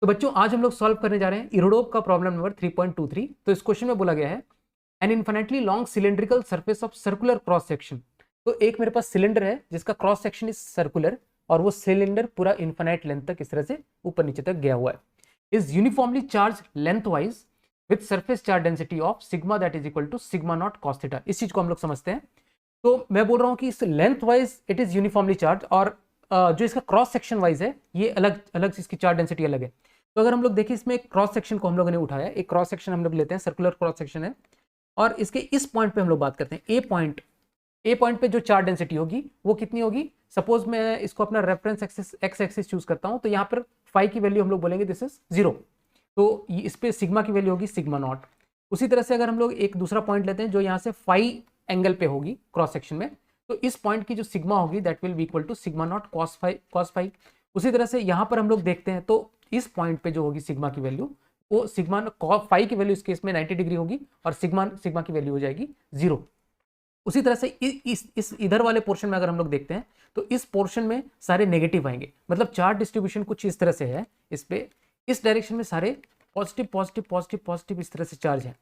तो बच्चों आज हम लोग सॉल्व करने जा रहे हैं इरोडोव का प्रॉब्लम नंबर 3.23। तो इस क्वेश्चन में बोला गया है an infinitely long cylindrical surface of circular cross section. तो एक मेरे पास सिलेंडर है जिसका क्रॉस सेक्शन इज सर्कुलर और वो सिलेंडर पूरा इन्फिनाइट लेंथ तक इस तरह से ऊपर नीचे तक गया हुआ है। Is uniformly charge lengthwise with surface charge density of sigma that is equal to sigma naught cos theta. इस चीज को हम लोग समझते हैं। तो मैं बोल रहा हूं कि इस length wise it is uniformly charge और जो इसका क्रॉस सेक्शन वाइज है ये अलग अलग, इसकी चार्ज डेंसिटी अलग है। तो अगर हम लोग देखें इसमें क्रॉस सेक्शन को हम लोगों ने उठाया, एक क्रॉस सेक्शन हम लोग लेते हैं, सर्कुलर क्रॉस सेक्शन है और इसके इस पॉइंट पे हम लोग बात करते हैं ए पॉइंट पे जो चार्ज डेंसिटी होगी वो कितनी होगी। सपोज मैं इसको अपना reference axis x axis choose करता हूं तो यहाँ पर फाई की वैल्यू हम लोग बोलेंगे दिस इज 0। तो इस पे सिग्मा की वैल्यू होगी सिग्मा नॉट। उसी तरह से अगर हम लोग एक दूसरा पॉइंट लेते हैं जो यहाँ से फाई एंगल पे होगी क्रॉस सेक्शन में, तो इस पॉइंट की जो सिग्मा होगी that will be equal to sigma naught cos phi. उसी तरह से यहाँ पर हम लोग देखते हैं तो इस पॉइंट पे जो होगी सिग्मा की वैल्यू वो सिग्मा फाई की वैल्यू इस केस में 90 डिग्री होगी और सिग्मा की वैल्यू हो जाएगी 0। उसी तरह से इस इधर वाले पोर्शन में अगर हम लोग देखते हैं तो इस पोर्शन में सारे नेगेटिव आएंगे, मतलब चार्ज डिस्ट्रीब्यूशन कुछ इस तरह से है। इस पे इस डायरेक्शन में सारे पॉजिटिव पॉजिटिव पॉजिटिव पॉजिटिव इस तरह से चार्ज है,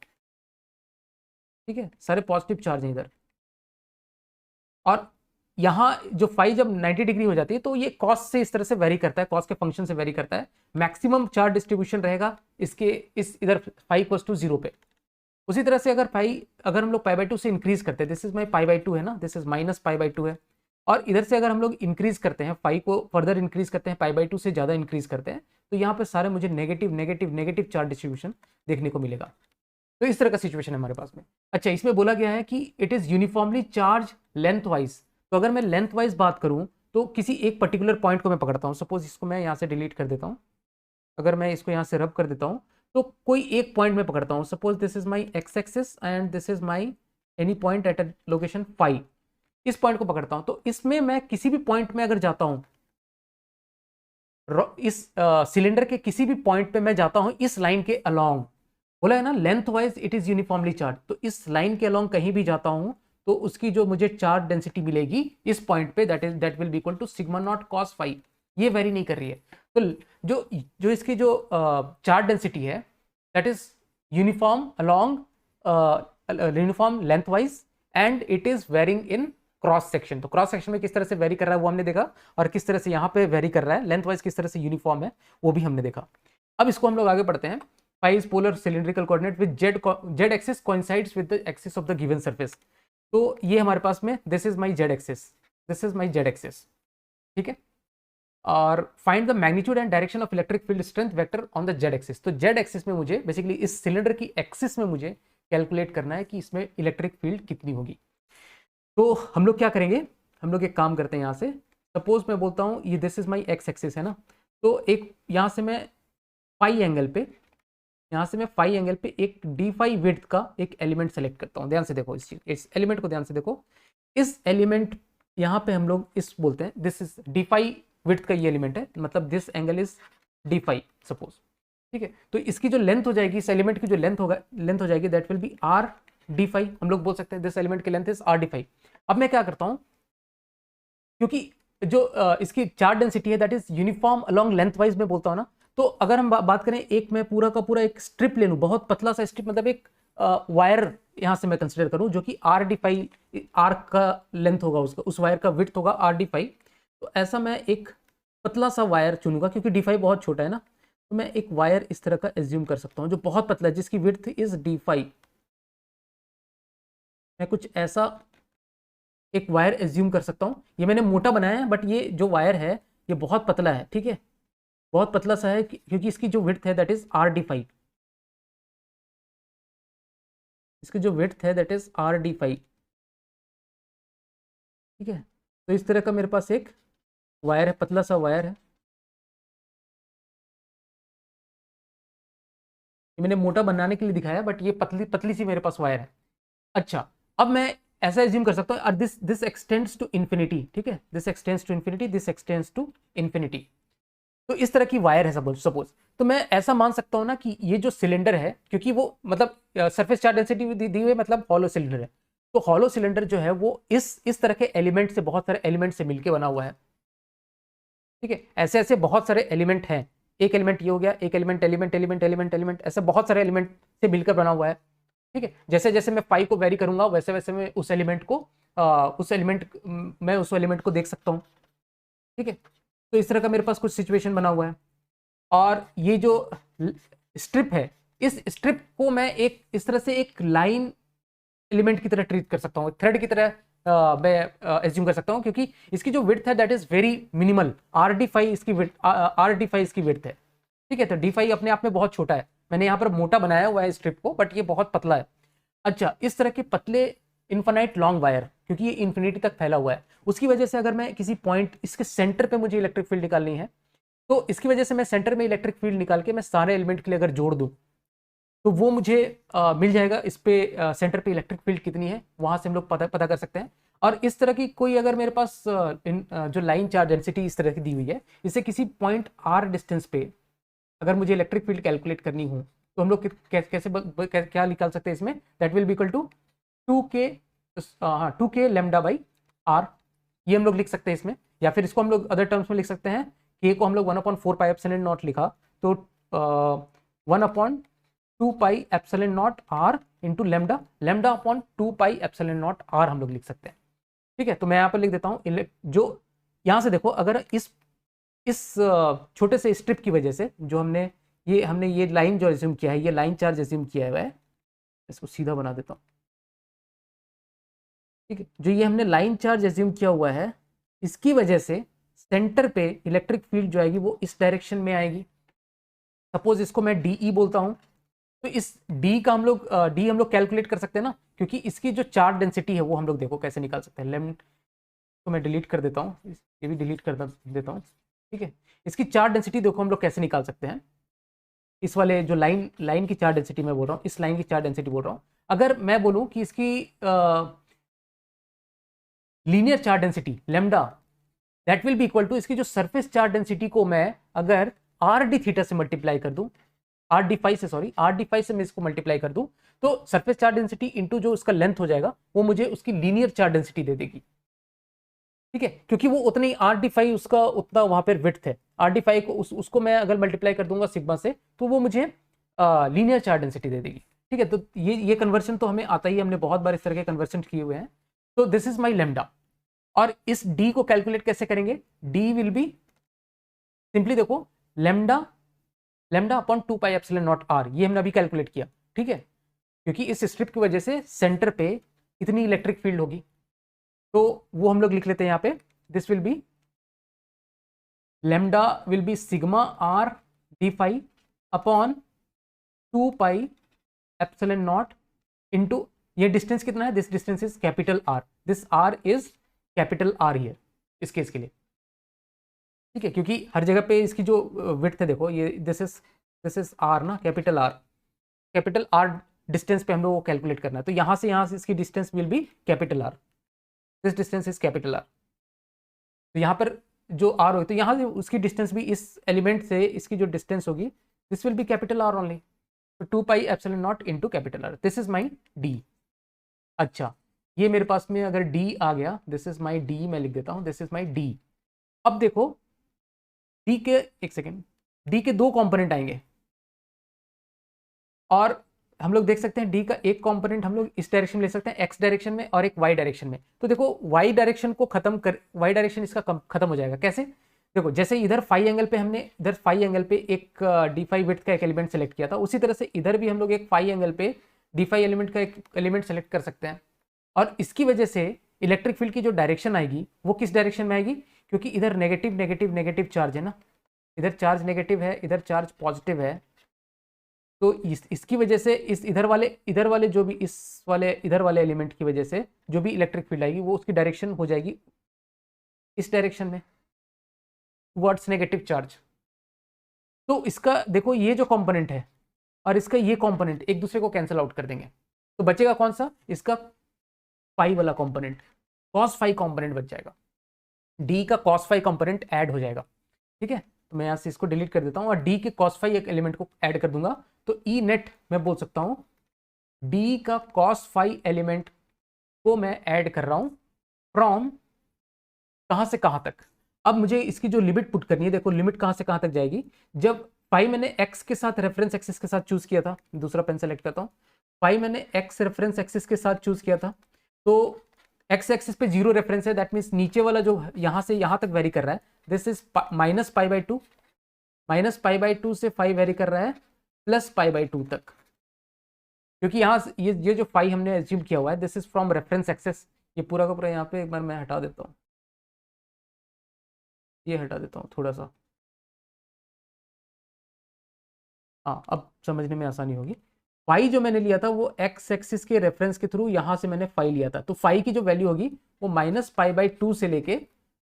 ठीक है, सारे पॉजिटिव चार्ज हैं इधर। और यहाँ जो फाई जब 90 डिग्री हो जाती है तो ये कॉस से इस तरह से वेरी करता है, कॉस के फंक्शन से वेरी करता है। मैक्सिमम चार्ज डिस्ट्रीब्यूशन रहेगा इसके इस इधर फाई इक्वल्स टू 0 पे। उसी तरह से अगर हम लोग पाई/2 से इंक्रीज करते हैं, दिस इज माई पाई/2 है ना, दिस इज माइनस पाई/2 है। और इधर से अगर हम लोग इंक्रीज करते हैं फाई को फर्दर इंक्रीज करते हैं, पाई/2 से ज्यादा इंक्रीज करते हैं तो यहाँ पे सारे मुझे negative negative negative charge distribution देखने को मिलेगा। तो इस तरह का सिचुएशन है हमारे पास में। अच्छा, इसमें बोला गया है कि it is uniformly charge length wise. तो अगर मैं लेंथ वाइज बात करूं तो किसी एक पर्टिकुलर पॉइंट को मैं पकड़ता हूं, सपोज इसको मैं यहाँ से डिलीट कर देता हूं, अगर मैं इसको यहाँ से रब कर देता हूं तो कोई एक पॉइंट में पकड़ता हूं, suppose this is my x axis and this is my any point at a location phi. इस पॉइंट को पकड़ता हूं तो इसमें मैं किसी भी पॉइंट में अगर जाता हूं, इस सिलेंडर के किसी भी पॉइंट पे मैं जाता हूं इस लाइन के अलोंग, बोला है ना length wise it is uniformly charge, तो इस लाइन के अलोंग कहीं भी जाता हूं तो उसकी जो मुझे चार्ज डेंसिटी मिलेगी इस पॉइंट पे that will be equal to sigma naught cos phi. ये वेरी नहीं कर रही है। तो जो इसकी जो चार्ज डेंसिटी है that is uniform along uniform lengthwise and it is varying in cross section. तो क्रॉस सेक्शन में किस तरह से वेरी कर रहा है वो हमने देखा, और किस तरह से यहाँ पे वेरी कर रहा है लेंथ वाइज किस तरह से यूनिफॉर्म है वो भी हमने देखा। अब इसको हम लोग आगे पढ़ते हैं। Phi is polar cylindrical coordinate with z axis coincides with the axis of the given surface. तो ये हमारे पास में this is my z axis, this is my z axis, ठीक है। और find the magnitude and direction of electric field strength vector on the z axis. तो z axis में मुझे बेसिकली इस सिलेंडर की एक्सिस में मुझे कैलकुलेट करना है कि इसमें इलेक्ट्रिक फील्ड कितनी होगी। तो हम लोग क्या करेंगे, हम लोग एक काम करते हैं, यहाँ से सपोज मैं बोलता हूँ ये this is my x axis है ना, तो एक यहाँ से मैं फाई एंगल पे एक डी फाई विड्थ का एक एलिमेंट सेलेक्ट करता हूँ। ध्यान से देखो इस एलिमेंट को, ध्यान से देखो इस एलिमेंट यहाँ पे हम लोग इस बोलते हैं this is d phi width का ये एलिमेंट है, मतलब this angle is d phi suppose, ठीक है। तो इसकी जो लेंथ हो जाएगी, इस एलिमेंट की जो लेंथ हो जाएगी that will be r d phi. हम लोग बोल सकते हैं दिस एलिमेंट की length is r d phi. अब मैं क्या करता हूँ, क्योंकि जो इसकी चार्ज डेंसिटी है that is uniform along lengthwise में बोलता हूँ ना, तो अगर हम बात करें एक मैं पूरा का पूरा एक स्ट्रिप ले लूं, बहुत पतला सा स्ट्रिप, मतलब एक वायर यहां से मैं कंसीडर करूं जो कि आर डी फाई आर का लेंथ होगा, उसका उस वायर का विड्थ होगा आर डी फाई। तो ऐसा मैं एक पतला सा वायर चुनूंगा क्योंकि डी फाई बहुत छोटा है ना, तो मैं एक वायर इस तरह का एज्यूम कर सकता हूं जो बहुत पतला है जिसकी विड्थ इज डी फाई। मैं कुछ ऐसा एक वायर एज्यूम कर सकता हूं, ये मैंने मोटा बनाया है बट ये जो वायर है ये बहुत पतला है, ठीक है, बहुत पतला सा है क्योंकि इसकी जो विड्थ है that is r d phi, इसकी जो विड्थ है that is r d phi, ठीक है। तो इस तरह का मेरे पास एक वायर है, पतला सा वायर है, ये मैंने मोटा बनाने के लिए दिखाया बट ये पतली पतली सी मेरे पास वायर है। अच्छा, अब मैं ऐसा एज्यूम कर सकता हूँ और दिस एक्सटेंड्स टू इन्फिनिटी, ठीक है, this extends to infinity, this extends to infinity. तो इस तरह की वायर है सपोज, तो मैं ऐसा मान सकता हूं ना कि ये जो सिलेंडर है, क्योंकि वो मतलब सरफेस चार्ज डेंसिटी दी हुई है, मतलब हॉलो सिलेंडर है, तो हॉलो सिलेंडर जो है वो इस तरह के एलिमेंट से, बहुत सारे एलिमेंट से मिलकर बना हुआ है, ठीक है। ऐसे ऐसे बहुत सारे एलिमेंट हैं एक एलिमेंट ये हो गया, एक element element element element element, ऐसे बहुत सारे एलिमेंट से मिलकर बना हुआ है। ठीक है, जैसे जैसे मैं फाई को वेरी करूंगा वैसे वैसे मैं उस एलिमेंट को देख सकता हूँ। ठीक है, तो इस तरह का मेरे पास कुछ सिचुएशन बना हुआ है। और ये जो स्ट्रिप है, इस स्ट्रिप को मैं एक इस तरह से एक लाइन एलिमेंट की तरह ट्रीट कर सकता हूँ, थ्रेड की तरह मैं एज्यूम कर सकता हूँ, क्योंकि इसकी जो विड्थ है that is very minimal, RD5 इसकी विड्थ है। ठीक है, तो D5 अपने आप में बहुत छोटा है, मैंने यहाँ पर मोटा बनाया हुआ है स्ट्रिप को, बट ये बहुत पतला है। अच्छा, इस तरह के पतले इन्फिनाइट लॉन्ग वायर, क्योंकि ये इन्फिनिटी तक फैला हुआ है, उसकी वजह से अगर मैं किसी पॉइंट इसके सेंटर पे मुझे इलेक्ट्रिक फील्ड निकालनी है, तो इसकी वजह से मैं सेंटर में इलेक्ट्रिक फील्ड निकाल के मैं सारे एलिमेंट के लिए अगर जोड़ दूं, तो वो मुझे मिल जाएगा। इस पे सेंटर पे इलेक्ट्रिक फील्ड कितनी है वहां से हम लोग पता कर सकते हैं। और इस तरह की कोई अगर मेरे पास जो लाइन चार्ज डेंसिटी इस तरह की दी हुई है, इसे किसी पॉइंट R डिस्टेंस पे अगर मुझे इलेक्ट्रिक फील्ड कैलकुलेट करनी हो, तो हम लोग क्या निकाल सकते हैं इसमें, that will be equal to 2k lambda by R, ये हम लोग लिख सकते हैं इसमें। या फिर इसको हम लोग अदर टर्म्स में लिख सकते हैं, k को हम लोग 1/4 पाई एप्सिलॉन नॉट लिखा, तो 1/2 पाई epsilon not R into lambda, lambda upon 2 pi epsilon not R हम लोग लिख सकते हैं। ठीक है, तो मैं यहाँ पर लिख देता हूँ, जो यहाँ से देखो, अगर इस छोटे से स्ट्रिप की वजह से जो हमने ये लाइन जो एज्यूम किया है, ये लाइन चार्ज एज्यूम किया हुआ है, इसको सीधा बना देता हूँ। ठीक है, जो ये हमने लाइन चार्ज एज्यूम किया हुआ है, इसकी वजह से सेंटर पे इलेक्ट्रिक फील्ड जो आएगी वो इस डायरेक्शन में आएगी। सपोज इसको मैं DE बोलता हूँ, तो इस डी हम लोग कैलकुलेट कर सकते हैं ना, क्योंकि इसकी जो चार्ज डेंसिटी है वो हम लोग देखो कैसे निकाल सकते हैं। लेम तो मैं डिलीट कर देता हूँ, ये भी डिलीट कर देता हूँ। ठीक है, इसकी चार्ज डेंसिटी देखो हम लोग कैसे निकाल सकते हैं। इस वाले जो लाइन की चार्ज डेंसिटी मैं बोल रहा हूँ, इस लाइन की चार्ज डेंसिटी बोल रहा हूँ। अगर मैं बोलूँ कि इसकी linear charge density lambda, that will be equal to, इसकी जो सरफेस चार्ज डेंसिटी को मैं अगर RD थीटा से मल्टीप्लाई कर दूं, RD5 से मैं इसको मल्टीप्लाई कर दूं, तो सरफेस चार्ज डेंसिटी इंटू जो उसका लेंथ हो जाएगा वो मुझे उसकी लीनियर चार्ज डेंसिटी दे देगी। ठीक है, क्योंकि वो उतनी RD5 उसका उतना वहां पर विड्थ है, RD5 को उसको मैं अगर मल्टीप्लाई कर दूंगा सिग्मा से, तो वो मुझे लीनियर चार्ज डेंसिटी दे देगी। ठीक है, तो ये कन्वर्शन तो हमें आता ही, हमने बहुत बार इस तरह के कन्वर्शन किए हुए हैं। तो दिस इज माई लैम्डा। और इस D को कैलकुलेट कैसे करेंगे, D विल बी सिंपली देखो lambda upon 2 pi epsilon not R, ये हमने अभी कैलकुलेट किया। ठीक है, क्योंकि इस स्ट्रिप की वजह से सेंटर पे इतनी इलेक्ट्रिक फील्ड होगी, तो वो हम लोग लिख लेते हैं यहाँ पे, this will be lambda will be sigma R D5 upon 2 pi epsilon not into, ये डिस्टेंस कितना है, this distance is capital R, this R is capital R here इस केस के लिए। ठीक है, क्योंकि हर जगह पे इसकी जो विड्थ है देखो, ये दिस इज R ना, कैपिटल R डिस्टेंस पे हम लोग को कैलकुलेट करना है, तो यहाँ से इसकी distance will be capital R, this distance is capital R। तो यहाँ पर जो R होगी, तो यहाँ से उसकी डिस्टेंस भी, इस एलिमेंट से इसकी जो डिस्टेंस होगी, this will be capital R only, तो 2 pi epsilon not into capital R, this is my D। अच्छा, ये मेरे पास में अगर D आ गया, दिस इज माई D, मैं लिख देता हूँ दिस इज माई D। अब देखो D के, एक सेकेंड, D के 2 कंपोनेंट आएंगे, और हम लोग देख सकते हैं D का एक कंपोनेंट हम लोग इस डायरेक्शन में ले सकते हैं, X डायरेक्शन में, और एक Y डायरेक्शन में। तो देखो Y डायरेक्शन इसका खत्म हो जाएगा कैसे, देखो जैसे इधर फाई एंगल पे हमने इधर फाई एंगल पे एक D5 विड्थ का एक एलिमेंट सेलेक्ट किया था, उसी तरह से इधर भी हम लोग एक फाई एंगल पे D5 एलिमेंट का एक एलिमेंट सेलेक्ट कर सकते हैं। और इसकी वजह से इलेक्ट्रिक फील्ड की जो डायरेक्शन आएगी वो किस डायरेक्शन में आएगी, क्योंकि इधर नेगेटिव नेगेटिव नेगेटिव चार्ज है ना, इधर चार्ज नेगेटिव है, इधर चार्ज पॉजिटिव है, तो इसकी वजह से इधर वाले जो भी इधर वाले एलिमेंट की वजह से जो भी इलेक्ट्रिक फील्ड आएगी वो उसकी डायरेक्शन हो जाएगी इस डायरेक्शन में, टुवर्ड्स नेगेटिव चार्ज। तो इसका देखो ये जो कंपोनेंट है और इसका ये कंपोनेंट एक दूसरे को कैंसिल आउट कर देंगे, तो बचेगा कौन सा, इसका फाई वाला कंपोनेंट, कॉस फाई कंपोनेंट बच जाएगा, डी का कॉस फाई कंपोनेंट ऐड हो जाएगा। ठीक है, तो मैं यहाँ से इसको डिलीट कर देता हूँ और डी के कॉस फाई एक एलिमेंट को ऐड कर दूंगा, तो ई नेट मैं बोल सकता हूँ डी का कॉस फाई एलिमेंट को मैं ऐड कर रहा हूँ फ्रॉम कहाँ से कहाँ तक, अब मुझे इसकी जो लिमिट पुट करनी है, देखो लिमिट कहाँ से कहाँ तक जाएगी। जब फाई मैंने एक्स के साथ रेफरेंस एक्सिस के साथ चूज किया था, दूसरा पेन सेलेक्ट करता हूँ, फाई मैंने एक्स रेफरेंस एक्सिस के साथ चूज किया था, तो एक्स एक्सिस पे 0 रेफरेंस है, दैट मीन्स नीचे वाला जो यहाँ से यहाँ तक वेरी कर रहा है, this is minus pi by to, minus pi by two से फाई वेरी कर रहा है प्लस पाई बाई टू तक, क्योंकि यहाँ ये जो फाई हमने एज्यूम किया हुआ है this is from reference axis. ये पूरा का पूरा यहाँ पे एक बार मैं हटा देता हूँ, ये हटा देता हूँ थोड़ा सा, हाँ अब समझने में आसानी होगी। फाई जो मैंने लिया था वो एक्स एक्सिस के रेफरेंस के थ्रू यहाँ से मैंने फाई लिया था, तो फाई की जो वैल्यू होगी वो माइनस पाई बाई टू से लेके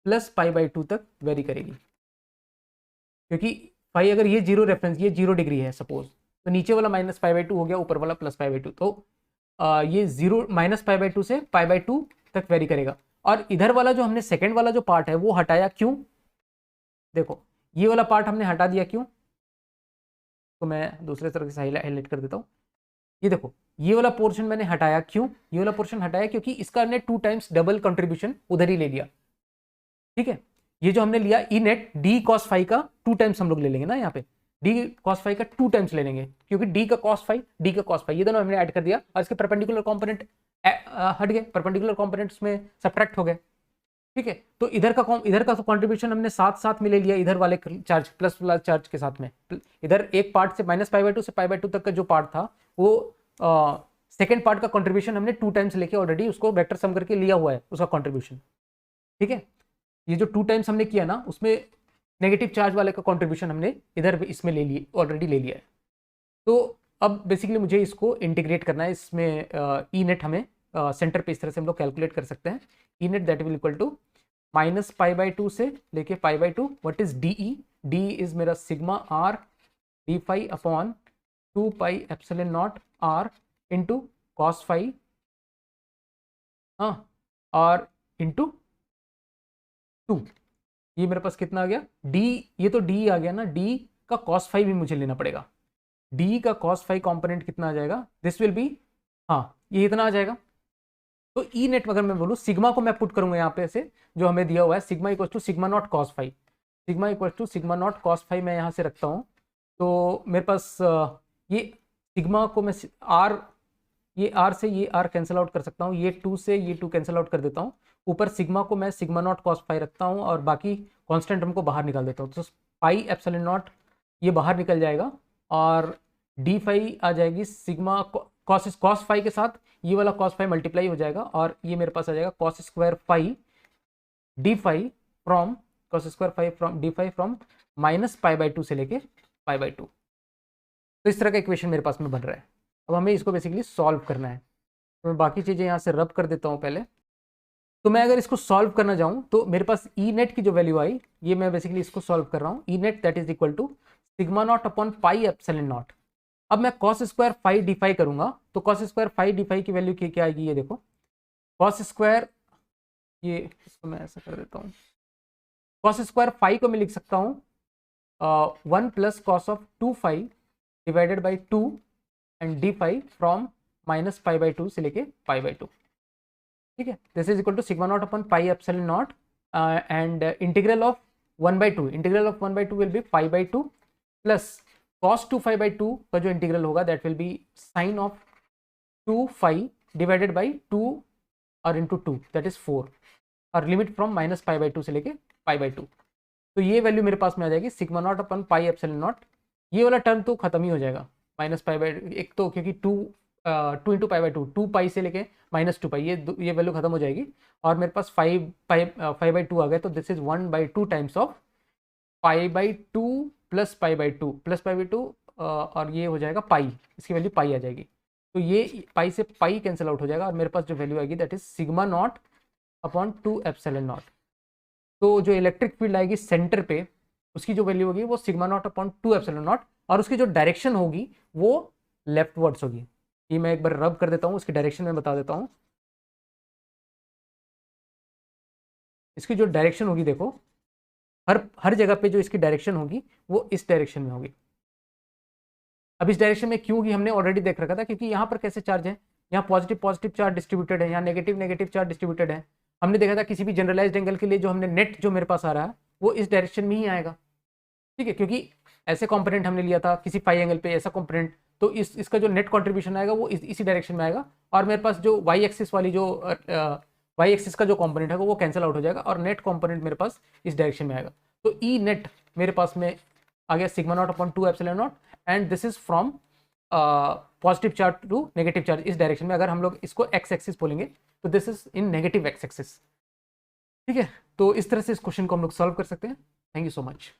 प्लस पाई बाई टू तक वेरी करेगी, क्योंकि फाई अगर ये 0 रेफरेंस, ये 0 डिग्री है सपोज, तो नीचे वाला माइनस पाई बाई टू हो गया, ऊपर वाला प्लस पाई बाई टू, तो ये 0 माइनस पाई बाई टू से पाई बाई टू तक वेरी करेगा। और इधर वाला जो हमने सेकेंड वाला जो पार्ट है वो हटाया, क्यों? देखो ये वाला पार्ट हमने हटा दिया, क्यों? तो मैं दूसरे तरह से हाईलाइट कर देता हूँ। ये देखो ये वाला पोर्शन मैंने हटाया, क्यों? ये वाला पोर्शन हटाया क्योंकि इसका हमने 2 टाइम्स डबल कंट्रीब्यूशन उधर ही ले लिया, ठीक है। ये जो हमने लिया E net D cos phi का 2 टाइम्स हम लोग ले लेंगे ना, यहाँ पे डी कॉस फाई का 2 टाइम्स ले लेंगे, क्योंकि डी का कॉस फाई, डी का कॉस फाई, ये दोनों हमने ऐड कर दिया और इसके परपेंडिकुलर कंपोनेंट हट गए, परपेंडिकुलर कंपोनेंट्स में सब्ट्रैक्ट हो गए, ठीक है। तो इधर का कंट्रीब्यूशन हमने साथ साथ में ले लिया, इधर वाले चार्ज प्लस वाला चार्ज के साथ में। इधर एक पार्ट से माइनस पाई बाई टू से पाई बाई टू तक का जो पार्ट था वो सेकेंड पार्ट का कंट्रीब्यूशन हमने 2 टाइम्स लेके ऑलरेडी उसको वेक्टर सम करके लिया हुआ है उसका कंट्रीब्यूशन, ठीक है। ये जो 2 टाइम्स हमने किया ना उसमें नेगेटिव चार्ज वाले का कंट्रीब्यूशन हमने इधर इसमें ले लिए, ऑलरेडी ले लिया है। तो अब बेसिकली मुझे इसको इंटीग्रेट करना है, इसमें ई नेट हमें सेंटर पे इस तरह से हम लोग कैलकुलेट कर सकते हैं, E net that will equal to minus pi by two से लेके pi by two, what is d E, d is मेरा sigma R d phi upon 2 pi epsilon not R into cos phi, हाँ, और into 2, ये मेरे पास कितना आ गया D, ये तो डी आ गया ना, डी का कॉस फाई भी मुझे लेना पड़ेगा, डी का कॉस फाई कॉम्पोनेंट कितना आ जाएगा, दिस विल बी, हाँ ये इतना आ जाएगा। तो ई नेट अगर मैं बोलूँ सिग्मा को मैं पुट करूंगा यहाँ पे से जो हमें दिया हुआ है, sigma equal to sigma naught cos phi, sigma equal to sigma naught cos phi मैं यहाँ से रखता हूँ, तो मेरे पास ये सिग्मा को मैं आर, ये आर से ये आर कैंसिल आउट कर सकता हूँ, ये 2 से ये 2 कैंसिल आउट कर देता हूँ, ऊपर सिग्मा को मैं सिग्मा नॉट कॉस फाई रखता हूँ और बाकी कांस्टेंट टर्म को बाहर निकाल देता हूँ, तो पाई एप्सिलॉन नॉट ये बाहर निकल जाएगा और डी फाई आ जाएगी सिग्मा कॉस फाई के साथ ये वाला कॉस फाई मल्टीप्लाई हो जाएगा और ये मेरे पास आ जाएगा cos square phi d phi from cos square phi from d phi from minus pi by two से लेके पाई बाई टू। तो इस तरह का इक्वेशन मेरे पास में बन रहा है। अब हमें इसको बेसिकली सॉल्व करना है, तो मैं बाकी चीज़ें यहाँ से रब कर देता हूँ पहले। तो मैं अगर इसको सॉल्व करना चाहूँ तो मेरे पास ई नेट की जो वैल्यू आई, ये मैं बेसिकली इसको सॉल्व कर रहा हूँ, E net that is equal to sigma not upon pi epsilon not. अब मैं कॉस स्क्वायर फाई डिफाई करूंगा, तो कॉस स्क्वायर फाई डिफाई की वैल्यू क्या आएगी, ये देखो कॉस स्क्वायर, ये इसको मैं ऐसा कर देता हूँ, कॉस स्क्वायर फाई को मैं लिख सकता हूँ 1 plus cos of 2 phi divided by 2 and d phi from minus pi by two से लेके पाई बाई टू, ठीक है। This is equal to sigma not upon pi epsilon naught and integral of 1/2, integral of 1/2 will be pi by two plus cos 2 phi by two का जो integral होगा that will be sine of 2 phi divided by 2 और into 2 that is 4 और limit from minus pi by two से लेके pi by to. तो ये value मेरे पास में आ जाएगी sigma not upon pi epsilon not, ये वाला टर्म तो खत्म ही हो जाएगा, माइनस पाई बाई एक तो क्योंकि 2 इंटू पाई बाई टू, 2 पाई से लेके माइनस 2 पाई, ये वैल्यू खत्म हो जाएगी और मेरे पास 5 बाई टू आ गया, तो this is 1/2 times of pi by two plus pi by two plus pi by to और ये हो जाएगा पाई, इसकी वैल्यू पाई आ जाएगी, तो ये पाई से पाई कैंसिल आउट हो जाएगा और मेरे पास जो वैल्यू आएगी that is sigma not upon 2 epsilon not. तो जो इलेक्ट्रिक फील्ड आएगी सेंटर पे उसकी जो वैल्यू होगी वो sigma not upon 2 epsilon not और उसकी जो डायरेक्शन होगी वो लेफ्ट वर्ड्स होगी। ये मैं एक बार रब कर देता हूँ, उसकी डायरेक्शन में बता देता हूँ, इसकी जो डायरेक्शन होगी देखो हर जगह पे जो इसकी डायरेक्शन होगी वो इस डायरेक्शन में होगी। अब इस डायरेक्शन में क्यों होगी हमने ऑलरेडी देख रखा था, क्योंकि यहाँ पर कैसे चार्ज है, यहाँ पॉजिटिव पॉजिटिव चार्ज डिस्ट्रीब्यूटेड है, यहाँ नेगेटिव नेगेटिव चार्ज डिस्ट्रीब्यूटेड है। हमने देखा था किसी भी जनरलाइज्ड एंगल के लिए जो हमने नेट जो मेरे पास आ रहा है वो इस डायरेक्शन में ही आएगा, ठीक है, क्योंकि ऐसे कंपोनेंट हमने लिया था किसी फाई एंगल पे ऐसा कंपोनेंट, तो इसका जो नेट कंट्रीब्यूशन आएगा वो इसी डायरेक्शन में आएगा, और मेरे पास जो वाई एक्सिस वाली जो वाई एक्सिस का जो कंपोनेंट है वो कैंसिल आउट हो जाएगा और नेट कंपोनेंट मेरे पास इस डायरेक्शन में आएगा। तो ई नेट मेरे पास में आ गया sigma not upon 2 epsilon naught, and this is from positive charge to negative charge इस डायरेक्शन में। अगर हम लोग इसको एक्स एक्सिस बोलेंगे तो this is in negative x axis, ठीक है। तो इस तरह से इस क्वेश्चन को हम लोग सॉल्व कर सकते हैं। Thank you so much.